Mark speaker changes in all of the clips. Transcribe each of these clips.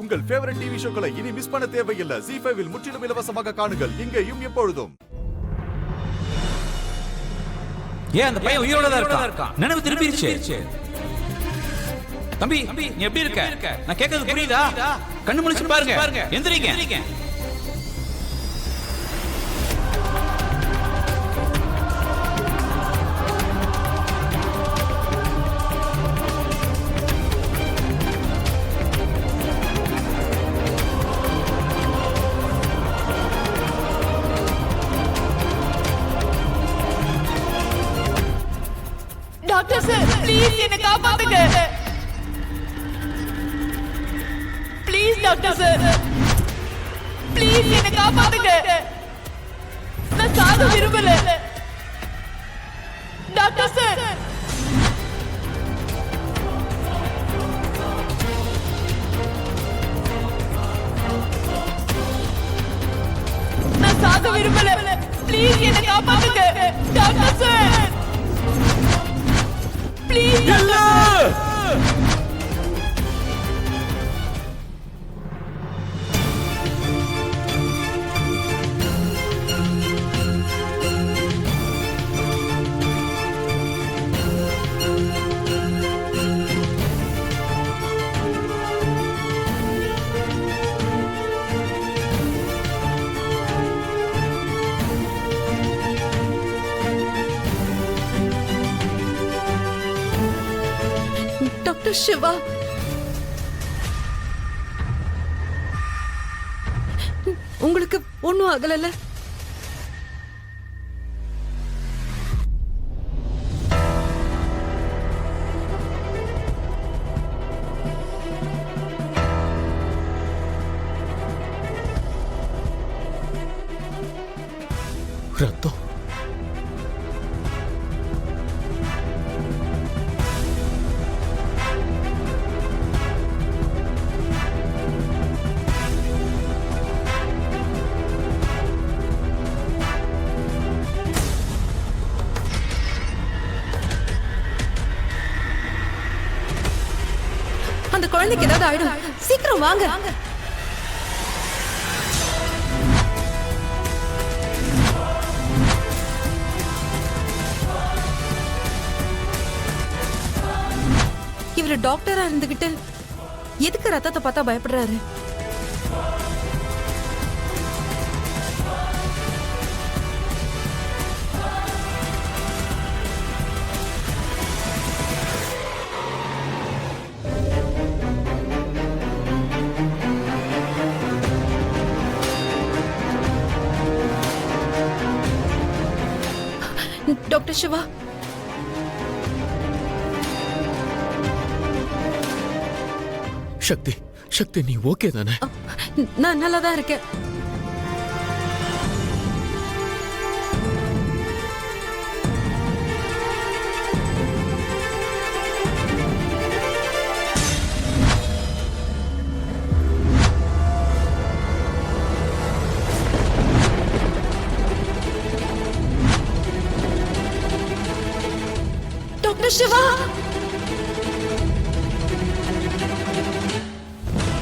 Speaker 1: உங்கள் favourite TV ஷோக்களை இனி miss பண்ண தேவையில்லை. ZEE5 இல் முற்றிலும் இலவசமாக காணுங்கள். இங்கேயும் எப்பொழுதும்.
Speaker 2: ஏன் அந்த பையன் உயிரோட தான் இருக்கான்? நினைவு திரும்பிடுச்சு. தம்பி நீ எப்படி இருக்க? நான் கேட்கிறது புரியுதா? கண்ணு முழிச்சு பாருங்க. எந்திரிங்க.
Speaker 3: டாக்டர் சார், ப்ளீஸ் என்ன காப்பாத்துங்க. ப்ளீஸ் டாக்டர் சார், ப்ளீஸ் என்ன காப்பாத்துங்க. நான் சாக விரும்பல. டாக்டர் சார், நான் சாக விரும்பல. ப்ளீஸ் என்ன காப்பாத்துங்க. Doctor sir, please. Doctor Siva, உங்களுக்கு ஒண்ணும் ஆகல?
Speaker 4: ரத்தம்
Speaker 3: அந்த குழந்தைக்கு ஏதாவது ஆயிடும். சீக்கிரம் வாங்க. இவரு டாக்டரா இருந்துகிட்டு எதுக்கு ரத்தத்தை பார்த்தா பயப்படுறாரு? டாக்டர் சிவா,
Speaker 4: சக்தி நீ ஓகே தானே?
Speaker 3: நான் நல்லா தான் இருக்கேன். டாக்டர் சிவா,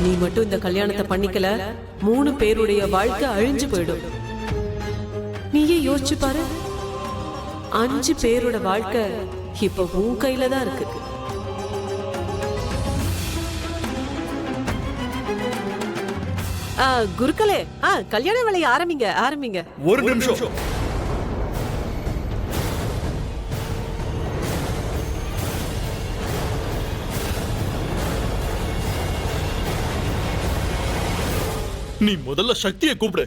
Speaker 5: நீ மட்டும் இந்த கல்யாணத்தை பண்ணிக்கல, 3 பேருடைய வாழ்க்கை அழிஞ்சு போயிடும். நீயே யோசிச்சு பாரு, 5 பேரோட வாழ்க்கை இப்ப உன் கையில தான் இருக்கு. குருக்களே, கல்யாண வேலையை ஆரம்பிங்க.
Speaker 4: ஒரு நிமிஷம். நீ முதல்ல சக்தியை கூப்பிடு.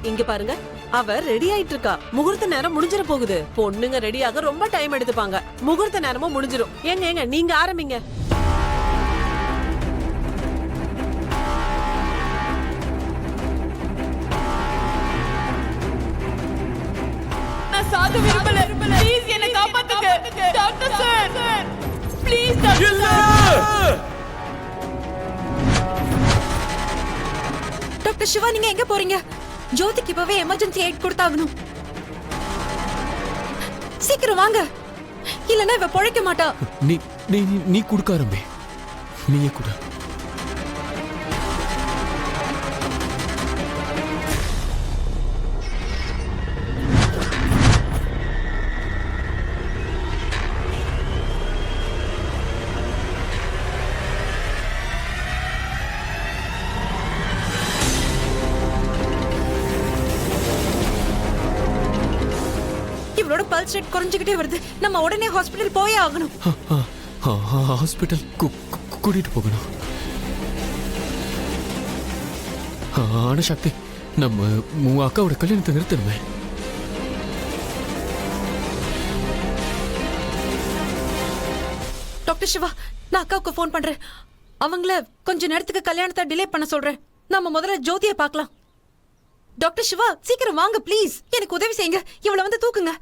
Speaker 5: இங்க பாருங்க, அவ ரெடி ஆயிட்டு இருக்கா. முகூர்த்த நேரம் முடிஞ்சிட போகுது. பொண்ணுங்க ரெடியாக ரொம்ப டைம் எடுத்துப்பாங்க. முகூர்த்த நேரமும் முடிஞ்சிடும். ஏங்க நீங்க ஆரம்பிங்க.
Speaker 3: சாக விரும்பல. ப்ளீஸ் என்ன காப்பாத்துங்க. Doctor sir, please doctor sir.
Speaker 6: Doctor Siva நீங்க எங்க போறீங்க? ஜோதிக்கு இப்பவே எமர்ஜென்சி எய்ட் கொடுத்தாகணும். சீக்கிரம் வாங்க, இல்லன்னா இவ பொழைக்க மாட்டா.
Speaker 4: நீ நீ நீ குடுக்க ஆரம்பி. நீயே கூட.
Speaker 6: இவளோட பல்ஸ் ரேட் குறைஞ்சிக்கிட்டே வருது. நம்ம உடனே ஹாஸ்பிடல் போயே ஆகணும்.
Speaker 4: ஹாஸ்பிட்டல் கூட்டிட்டு போகணும். ஆனா சக்தி, நம்ம உன் அக்காவோட கல்யாணத்தை நிறுத்தணுமே.
Speaker 6: டாக்டர் சிவா, நான் அக்காவுக்கு ஃபோன் பண்றேன். அவங்கள கொஞ்ச நேரத்துக்கு கல்யாணத்தை டிலே பண்ண சொல்றேன். நம்ம முதல்ல ஜோதியை பார்க்கலாம். டாக்டர் சிவா சீக்கிரம் வாங்க ப்ளீஸ், எனக்கு உதவி செய்யுங்க. இவளை வந்து தூக்குங்க.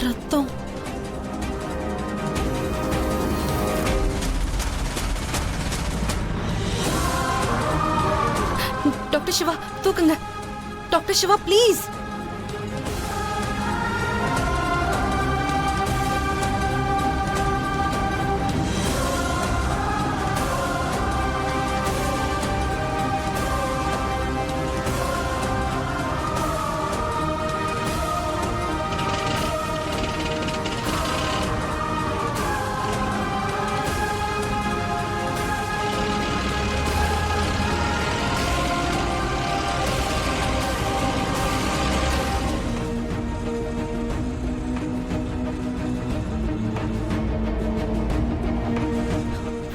Speaker 6: ரத்தம். டாக்டர் சிவா தூக்குங்க. Doctor Siva please.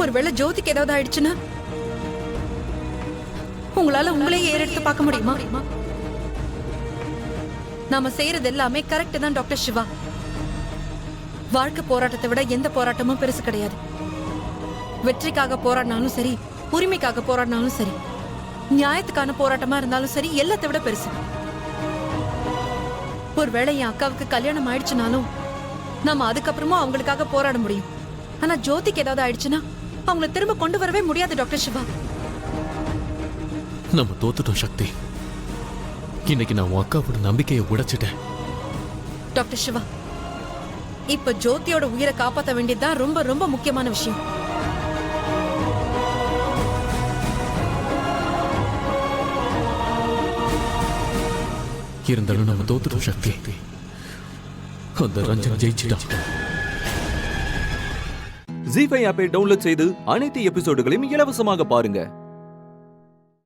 Speaker 6: ஒருவேளை ஜோதிக்கு ஏதாவது ஆயிடுச்சுன்னா உங்களால உங்களே ஏறெடுத்து பார்க்க முடியுமா? நாம செய்யறது எல்லாமே கரெக்ட் தான் டாக்டர் சிவா. வாழ்க்கை போராட்டத்தை விட எந்த போராட்டமும் பெருசு கிடையாது. வெற்றிக்காக போராடினாலும் சரி, உரிமைக்காக போராடினாலும் சரி, நியாயத்துக்கான போராட்டமா இருந்தாலும் சரி, எல்லாத்தை விட பெருசு. ஒருவேளை என் அக்காவுக்கு கல்யாணம் ஆயிடுச்சுனாலும் நாம அதுக்கப்புறமும் அவங்களுக்காக போராட முடியும். ஆனா ஜோதிக்கு ஏதாவது ஆயிடுச்சுன்னா அவங்களை திரும்ப கொண்டு வரவே முடியாது டாக்டர் சிவா.
Speaker 4: நம்ம தோத்துட்டோம் சக்தி. இன்னைக்கு நான் உன் அக்காவோட நம்பிக்கையை உடைச்சிட்டேன்.
Speaker 6: டாக்டர் சிவா, இப்ப ஜோதியோட உயிரை காப்பாற்ற வேண்டியதுதான் ரொம்ப ரொம்ப முக்கியமான விஷயம்.
Speaker 4: இருந்தாலும் நம்ம தோத்துட்டோம் சக்தி. அந்த ரஞ்சன் ஜெயிச்சிட்டான்.
Speaker 7: ஜீ5 ஆப்பை டவுன்லோட் செய்து அனைத்து எபிசோடுகளையும் இலவசமாக பாருங்க.